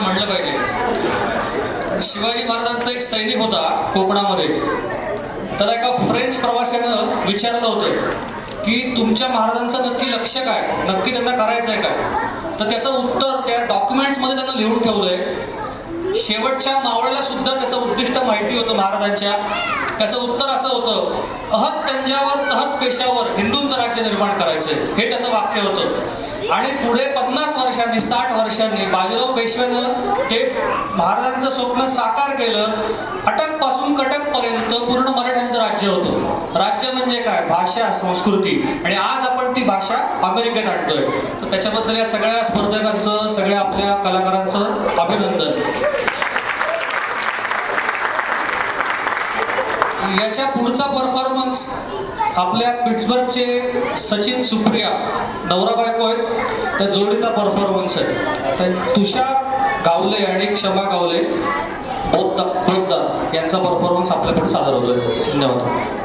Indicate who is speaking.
Speaker 1: म्हणलं पाहिजे. शिवाजी महाराजांचा एक सैनिक होता कोकणामध्ये. त्याला एका फ्रेंच प्रवाशानं विचारलं होतं की तुमच्या महाराजांचं नक्की लक्ष्य काय, नक्की त्यांना करायचं आहे काय. तर त्याचं उत्तर त्या डॉक्युमेंट्समध्ये त्यांना लिहून ठेवलंय. शेवटच्या मावळ्याला सुद्धा त्याचं उद्दिष्ट माहिती होतं महाराजांच्या. त्याचं उत्तर असं होतं, अहत तंजावर तहत पेशावर हिंदूंचं राज्य निर्माण करायचंय, हे त्याचं वाक्य होतं. आणि पुढे 50 वर्षांनी 60 वर्षांनी बाजीराव पेशव्यानं ते महाराजांचं स्वप्न साकार केलं. अटकपासून कटकपर्यंत पूर्ण मराठ्यांचं राज्य होतं. राज्य म्हणजे काय, भाषा, संस्कृती. आणि आज आपण ती भाषा अमेरिकेत आणतोय. तर त्याच्याबद्दल या सगळ्या स्पर्धकांचं, सगळ्या आपल्या कलाकारांचं अभिनंदन. याच्या पुढचा परफॉर्मन्स आपल्या पिट्सबर्गचे सचिन सुप्रिया नवरा बायको आहेत, त्या जोडीचा परफॉर्मन्स आहे. तर तुषार गावले आणि क्षमा गावले बोद्दार यांचा परफॉर्मन्स आपल्यापुढे सादर होतोय. धन्यवाद.